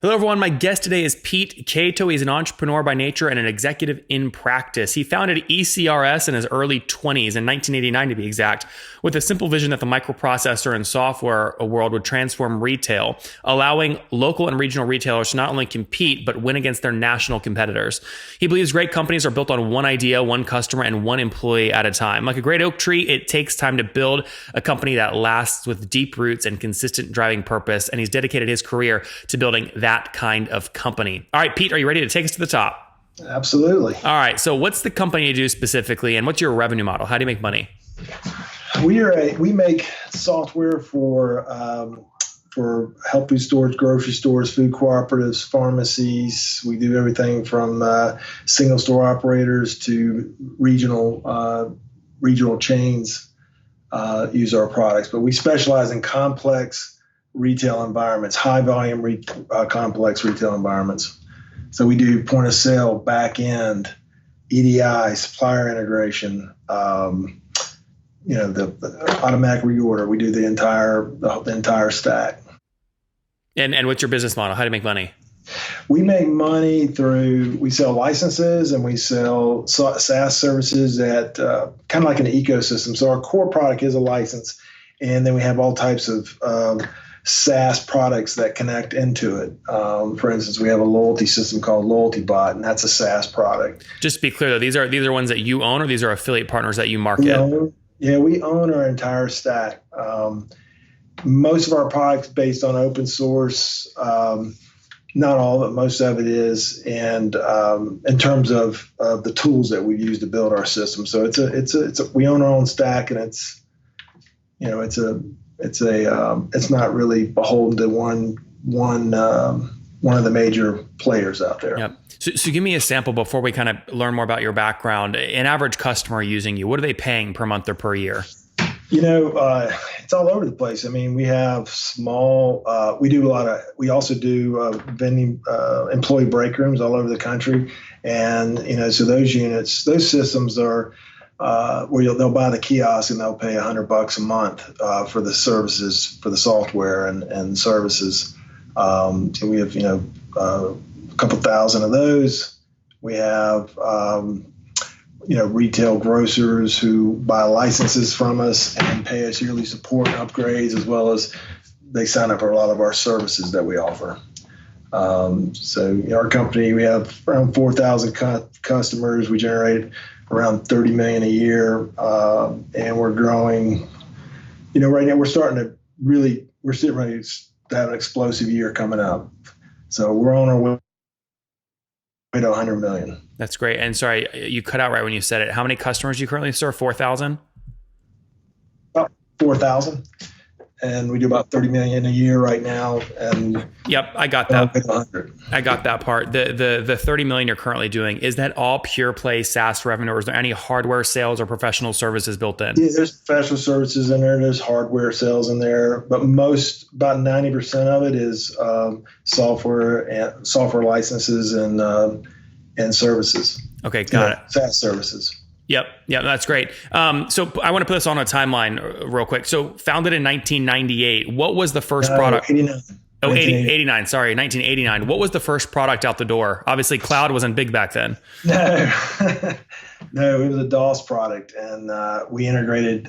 Hello, everyone. My guest today is Pete Cato. He's an entrepreneur by nature and an executive in practice. He founded ECRS in his early 20s, in 1989 to be exact, with a simple vision that the microprocessor and software world would transform retail, allowing local and regional retailers to not only compete, but win against their national competitors. He believes great companies are built on one idea, one customer, and one employee at a time. Like a great oak tree, it takes time to build a company that lasts with deep roots and consistent driving purpose, and he's dedicated his career to building that kind of company. All right, Pete, are you ready to take us to the top? Absolutely. All right. So what's the company you do specifically, and what's your revenue model? How do you make money? We make software for health food stores, grocery stores, food cooperatives, pharmacies. We do everything from single store operators to regional chains use our products. But we specialize in complex retail environments, high volume complex retail environments. So we do point of sale, back end, EDI, supplier integration, the automatic reorder. We do the entire stack. And what's your business model? How do you make money? We make money we sell licenses and we sell SaaS services that kind of like an ecosystem. So our core product is a license, and then we have all types of SaaS products that connect into it. For instance, we have a loyalty system called LoyaltyBot, and that's a SaaS product. Just to be clear, though, these are ones that you own, or these are affiliate partners that you market? We own our entire stack. Most of our products based on open source. Not all of it, most of it is, and in terms of the tools that we use to build our system. So we own our own stack, and it's not really beholden to one of the major players out there. Yep. So give me a sample before we kind of learn more about your background. An average customer using you, what are they paying per month or per year? It's all over the place. I mean, we have small, we also do vending, employee break rooms all over the country. And, so those systems are, where they'll buy the kiosk and they'll pay $100 a month for the services, for the software and services. So we have a couple thousand of those. We have retail grocers who buy licenses from us and pay us yearly support and upgrades, as well as they sign up for a lot of our services that we offer. So our company, we have around 4,000 customers. We generate around 30 million a year, and we're growing. Right now we're sitting ready to have an explosive year coming up. So we're on our way to 100 million. That's great. And sorry, you cut out right when you said it. How many customers do you currently serve? 4,000? About 4,000. And we do about 30 million a year right now. And yep, I got that. I got that part. The 30 million you're currently doing, is that all pure play SaaS revenue, or is there any hardware sales or professional services built in? Yeah, there's professional services in there. There's hardware sales in there, but about 90% of it is software licenses and services. Okay, got it. SaaS services. Yep, that's great. So I want to put this on a timeline real quick. So founded in 1998, what was the first product? 89. Oh, 89, sorry, 1989. What was the first product out the door? Obviously, cloud wasn't big back then. No, no, it was a DOS product, and we integrated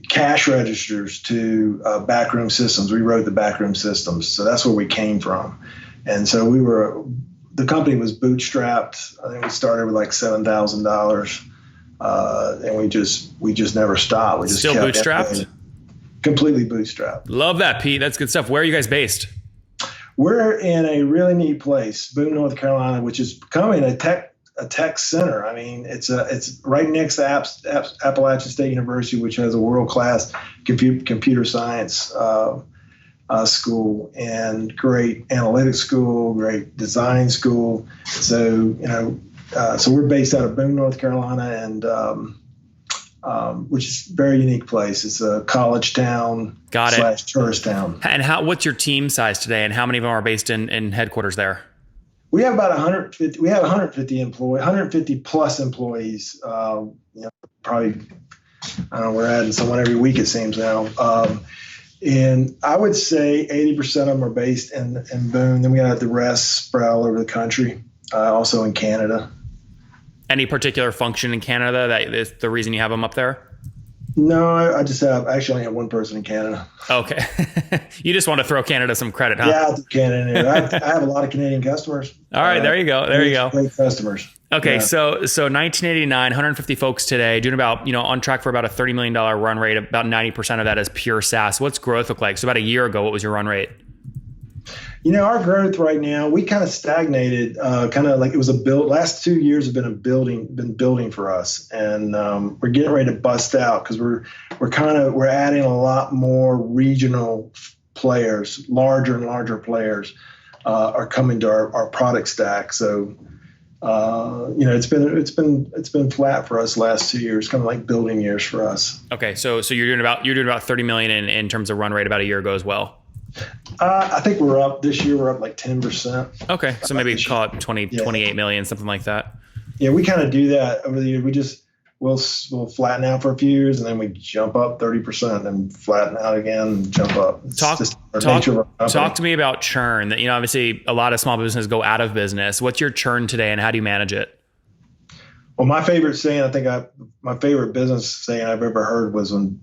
cash registers to backroom systems. We wrote the backroom systems, so that's where we came from. And so the company was bootstrapped. I think we started with like $7,000, and we just never stopped. We just still bootstrapped. Completely bootstrapped. Love that, Pete. That's good stuff. Where are you guys based? We're in a really neat place, Boone, North Carolina, which is becoming a tech center. I mean, it's right next to Appalachian State University, which has a world-class computer science school and great analytics school, great design school. So so we're based out of Boone, North Carolina, and which is a very unique place. It's a college town / tourist town. And what's your team size today, and how many of them are based in headquarters there? We have about 150. We have 150 plus employees. Probably, I don't know, we're adding someone every week, it seems now. And I would say 80% of them are based in Boone. Then we got the rest spread all over the country, also in Canada. Any particular function in Canada that is the reason you have them up there? No, I actually only have one person in Canada. Okay. You just want to throw Canada some credit, huh? Yeah, Canada. I have a lot of Canadian customers. All right, there you go. There you go. Great customers. Okay, Yeah. so 1989, 150 folks today, doing about, on track for about a $30 million run rate. About 90% of that is pure SaaS. What's growth look like? So about a year ago, what was your run rate? Our growth right now, we kind of stagnated, kind of like it was last 2 years have been building for us. And we're getting ready to bust out because we're adding a lot more regional players, larger and larger players are coming to our product stack. So, it's been flat for us last 2 years, kind of like building years for us. Okay. So you're doing about 30 million in terms of run rate about a year ago as well. I think this year we're up like 10%. Okay. So maybe call it 28 million, something like that. Yeah, we kind of do that over the years. We'll flatten out for a few years and then we jump up 30% and flatten out again and jump up. Talk to me about churn. That, obviously a lot of small businesses go out of business. What's your churn today and how do you manage it? Well, my favorite saying, my favorite business saying I've ever heard was when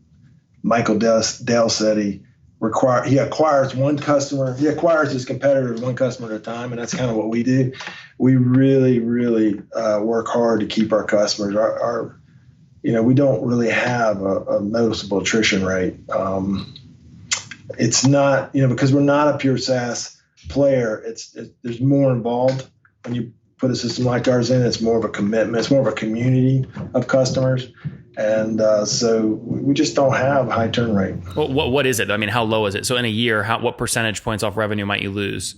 Michael Dell said he acquires one customer. He acquires his competitors one customer at a time, and that's kind of what we do. We really, really work hard to keep our customers. We don't really have a noticeable attrition rate. It's not, because we're not a pure SaaS player. There's more involved when you put a system like ours in. It's more of a commitment. It's more of a community of customers. And so we just don't have a high turn rate. Well, what is it? I mean, how low is it? So in a year, what percentage points off revenue might you lose?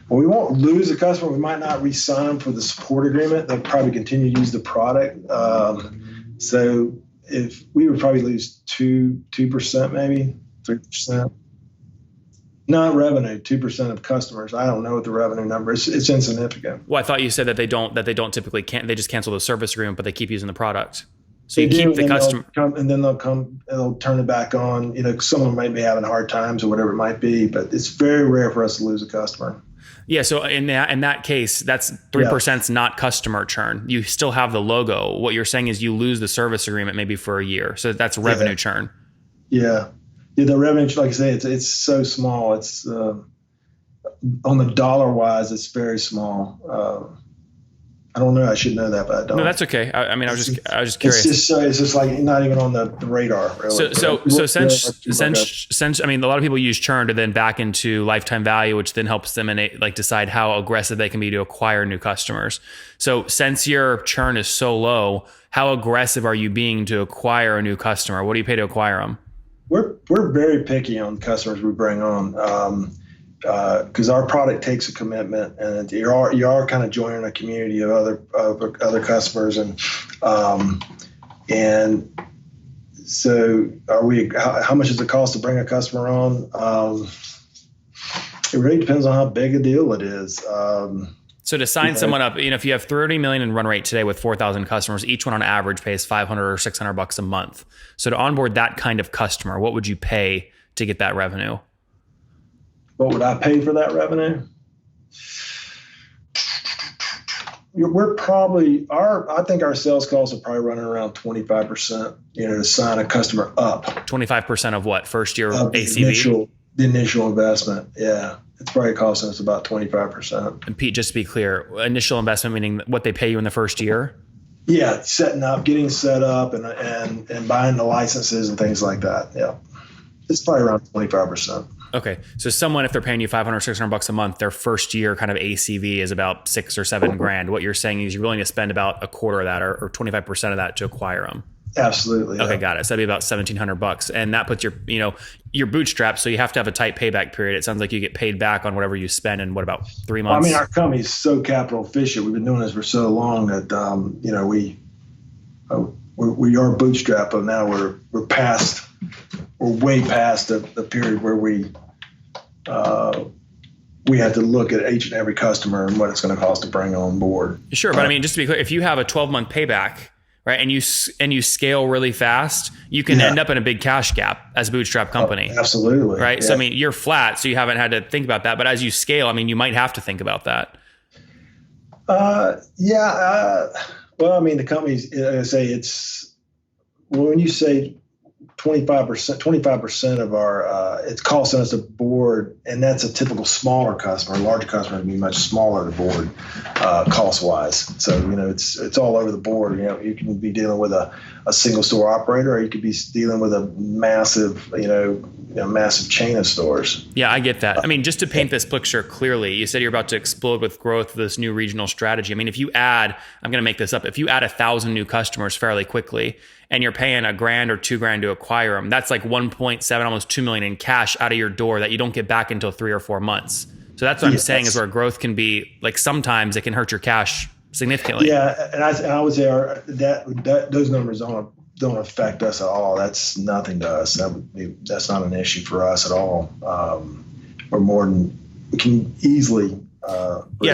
Well, we won't lose a customer. We might not re-sign them for the support agreement. They'll probably continue to use the product. So if we would probably lose 2%, maybe 3%. Not revenue, 2% of customers. I don't know what the revenue number is. It's insignificant. Well, I thought you said that they don't typically they just cancel the service agreement, but they keep using the product. So They you do, keep the customer. They'll turn it back on. Some of them might be having hard times or whatever it might be, but it's very rare for us to lose a customer. Yeah. So in that case, that's 3% is not customer churn. You still have the logo. What you're saying is you lose the service agreement maybe for a year. So that's revenue churn. Yeah. Yeah. The revenue, like I say, it's so small. It's on the dollar wise, it's very small. I don't know. I should know that, but I don't. No, that's okay. I mean, I was just curious. It's just like not even on the radar. Really. So since I mean, a lot of people use churn to then back into lifetime value, which then helps them decide how aggressive they can be to acquire new customers. So since your churn is so low, how aggressive are you being to acquire a new customer? What do you pay to acquire them? We're very picky on customers we bring on. Because our product takes a commitment, and you are kind of joining a community of other customers, and so are we? How much does it cost to bring a customer on? It really depends on how big a deal it is. So to sign someone up, if you have 30 million in run rate today with 4,000 customers, each one on average pays $500 or $600 a month. So to onboard that kind of customer, what would you pay to get that revenue? What would I pay for that revenue? We're probably I think our sales costs are probably running around 25%. To sign a customer up. 25% of what? First year ACV? The initial investment. Yeah, it's probably costing us about 25%. And Pete, just to be clear, initial investment meaning what they pay you in the first year? Yeah, getting set up, and buying the licenses and things like that. Yeah, it's probably around 25%. Okay. So someone, if they're paying you $500, $600 a month, their first year kind of ACV is about $6,000 or $7,000. What you're saying is you're willing to spend about a quarter of that or 25% of that to acquire them. Absolutely. Okay. Got it. So that'd be about $1,700. And that puts your bootstrapped. So you have to have a tight payback period. It sounds like you get paid back on whatever you spend in about 3 months. Well, I mean, our company is so capital efficient. We've been doing this for so long that, we are bootstrapped, but now we're way past the period where we have to look at each and every customer and what it's going to cost to bring on board. Sure. But I mean, just to be clear, if you have a 12-month payback right? And you scale really fast, you can end up in a big cash gap as a bootstrap company. Oh, absolutely. Right. Yeah. So, I mean, you're flat, so you haven't had to think about that. But as you scale, I mean, you might have to think about that. Well, I mean, the companies, I say when you say 25% of our, it's costing us a board, and that's a typical smaller customer. A larger customer would be much smaller to board cost wise. So, it's all over the board. You can be dealing with a single store operator, or you could be dealing with a massive, massive chain of stores. Yeah, I get that. I mean, just to paint this picture clearly, you said you're about to explode with growth with this new regional strategy. I mean, if you add, I'm going to make this up, if you add 1,000 new customers fairly quickly, and you're paying $1,000 or $2,000 to acquire them, that's like 1.7, almost 2 million in cash out of your door that you don't get back until 3 or 4 months. So that's what I'm saying is where growth can be, like, sometimes it can hurt your cash significantly. Yeah, and I would say that those numbers don't affect us at all. That's nothing to us. That's not an issue for us at all. We can easily.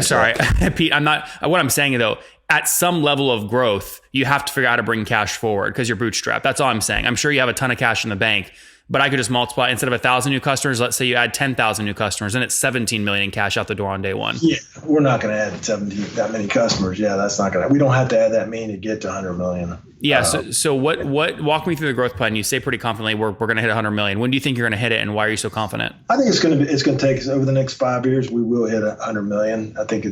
Sorry, Pete. What I'm saying though, at some level of growth, you have to figure out how to bring cash forward because you're bootstrapped. That's all I'm saying. I'm sure you have a ton of cash in the bank, but I could just multiply, instead of 1,000 new customers, let's say you add 10,000 new customers, and it's 17 million in cash out the door on day one. Yeah, we're not going to add that many customers. Yeah, that's not going to. We don't have to add that many to get to 100 million. Yeah. So what? Walk me through the growth plan. You say pretty confidently we're going to hit 100 million. When do you think you're going to hit it, and why are you so confident? I think it's going to take us over the next 5 years. We will hit 100 million. I think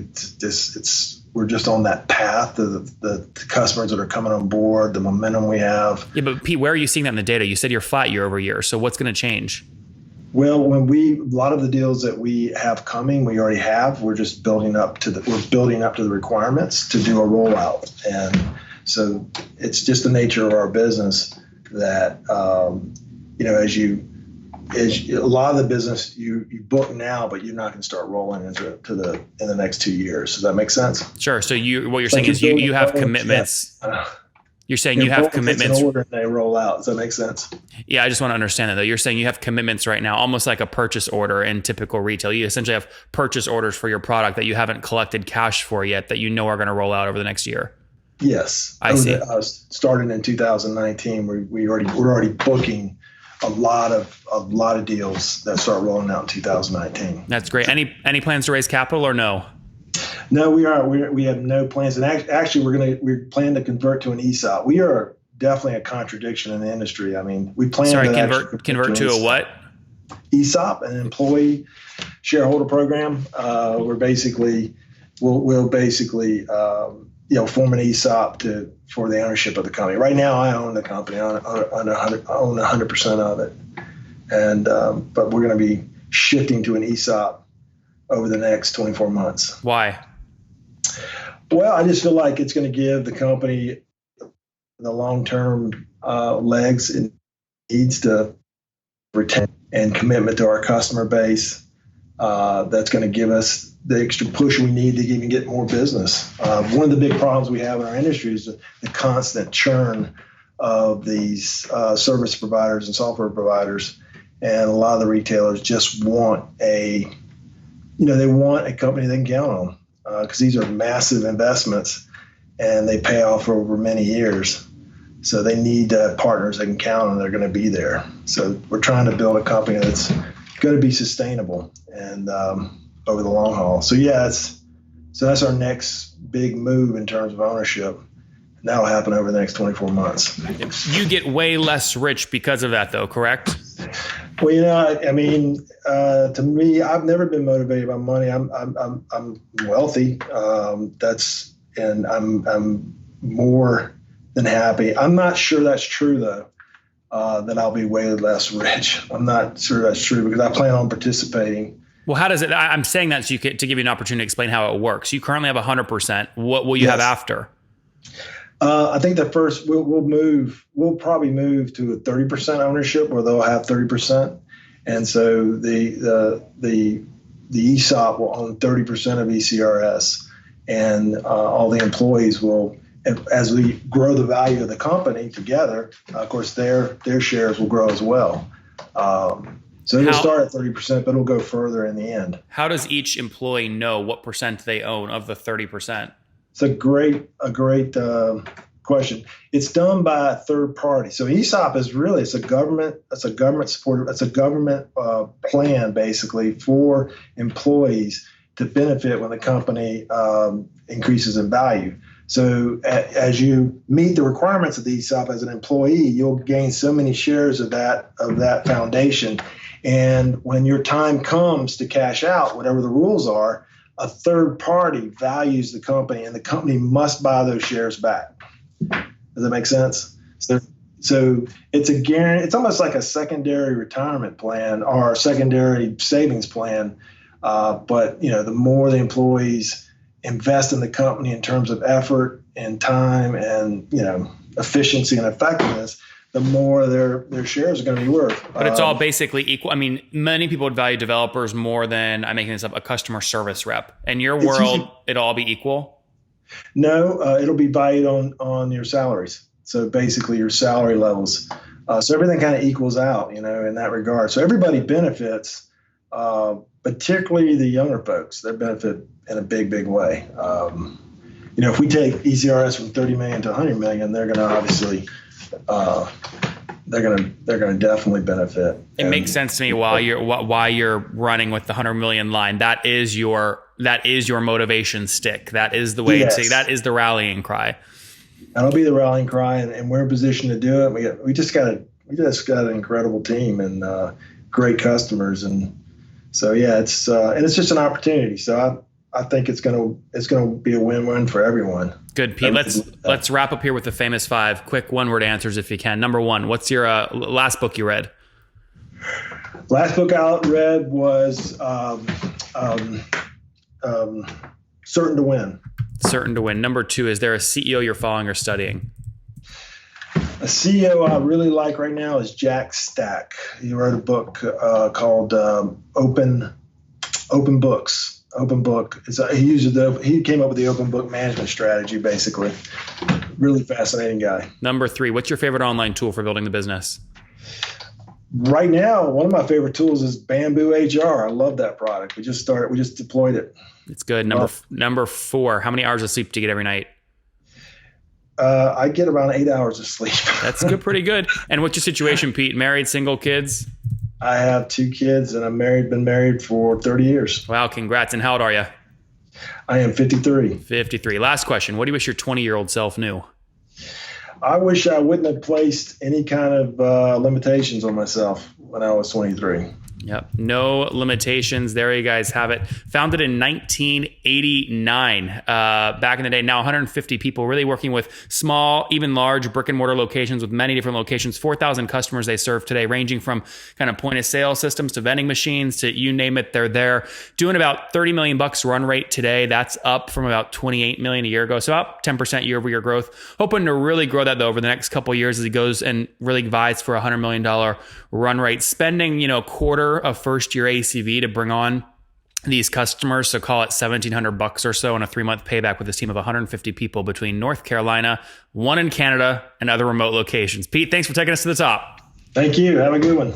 we're just on that path. The customers that are coming on board, the momentum we have. Yeah, but Pete, where are you seeing that in the data? You said you're flat year over year. So what's going to change? Well, a lot of the deals that we have coming, we already have. We're just building up to the requirements to do a rollout, and so it's just the nature of our business that as a lot of the business you book now, but you're not going to start rolling in the next 2 years. Does that make sense? Sure. So what you're saying is you have commitments. You're saying you have commitments. In order and they roll out. Does that make sense? Yeah, I just want to understand that though. You're saying you have commitments right now, almost like a purchase order in typical retail. You essentially have purchase orders for your product that you haven't collected cash for yet that you know are going to roll out over the next year. Yes, I see. Starting in 2019, we're already booking a lot of deals that start rolling out in 2019. That's great. Any plans to raise capital or no? No, we have no plans, and actually we plan to convert to an ESOP. We are definitely a contradiction in the industry. I mean, we plan to convert to a what? ESOP, an employee shareholder program. We'll basically form an ESOP for the ownership of the company. Right now, I own the company. I own 100% of it, and but we're going to be shifting to an ESOP over the next 24 months. Why? Well, I just feel like it's going to give the company the long-term legs it needs to retain and commitment to our customer base. That's going to give us the extra push we need to even get more business. One of the big problems we have in our industry is the constant churn of these service providers and software providers. And a lot of the retailers just want they want a company they can count on because these are massive investments and they pay off over many years. So they need partners they can count on. They're going to be there. So we're trying to build a company that's going to be sustainable and over the long haul. So that's our next big move in terms of ownership. And that'll happen over the next 24 months. You get way less rich because of that, though, correct? Well, I mean, to me, I've never been motivated by money. I'm wealthy. And I'm more than happy. I'm not sure that's true though. That I'll be way less rich. I'm not sure that's true because I plan on participating. Well, how does it? I'm saying that to give you an opportunity to explain how it works. You currently have 100%. What will you have after? I think that first we'll probably move to a 30% ownership where they'll have 30%. And so the ESOP will own 30% of ECRS and all the employees will, as we grow the value of the company together, of course, their shares will grow as well. So it'll start at 30%, but it'll go further in the end. How does each employee know what percent they own of the 30%? It's a great question. It's done by a third party. So ESOP is really it's a government support. It's a government plan basically for employees to benefit when the company increases in value. So as you meet the requirements of the ESOP as an employee, you'll gain so many shares of that foundation. And when your time comes to cash out, whatever the rules are, a third party values the company, and the company must buy those shares back. Does that make sense? So it's a guarantee. It's almost like a secondary retirement plan or a secondary savings plan. But the more the employees invest in the company in terms of effort and time and efficiency and effectiveness, the more their shares are going to be worth. But it's all basically equal. I mean, many people would value developers more than, I'm making this up, a customer service rep. In your world, it'll all be equal? No, it'll be valued on your salaries. So basically your salary levels. So everything kind of equals out, in that regard. So everybody benefits, particularly the younger folks. They benefit in a big, big way. If we take ECRS from 30 million to 100 million, they're going to obviously they're gonna definitely benefit. It makes sense to me why you're running with the 100 million line. That is your motivation stick. That is the way to. That is the rallying cry. That'll be the rallying cry, and we're in a position to do it. We just got an incredible team and great customers, and so it's just an opportunity. So I think it's gonna be a win-win for everyone. Good, Pete. Let's wrap up here with the famous 5 quick one-word answers if you can. Number 1, what's your last book you read? Last book I read was Certain to Win. Certain to Win. Number 2, is there a CEO you're following or studying? A CEO I really like right now is Jack Stack. He wrote a book called Open Books. Open book. He came up with the open book management strategy, basically. Really fascinating guy. Number 3, what's your favorite online tool for building the business? Right now, one of my favorite tools is Bamboo HR. I love that product. We just deployed it. It's good. Number 4, how many hours of sleep do you get every night? I get around 8 hours of sleep. That's good, pretty good. And what's your situation, Pete? Married, single, kids? I have 2 kids, and been married for 30 years. Wow, congrats. And how old are you? I am 53. 53. Last question. What do you wish your 20-year-old self knew? I wish I wouldn't have placed any kind of limitations on myself when I was 23. Yep. No limitations. There you guys have it. Founded in 1989, back in the day. Now 150 people, really working with small, even large brick and mortar locations with many different locations. 4,000 customers they serve today, ranging from kind of point of sale systems to vending machines to you name it, they're there. Doing about $30 million run rate today. That's up from about 28 million a year ago. So up 10% year over year growth. Hoping to really grow that though over the next couple of years as he goes and really vies for a $100 million run rate. Spending, quarter of first year ACV to bring on these customers. So call it $1,700 or so on a 3-month payback with this team of 150 people between North Carolina, 1 in Canada, and other remote locations. Pete, thanks for taking us to the top. Thank you. Have a good one.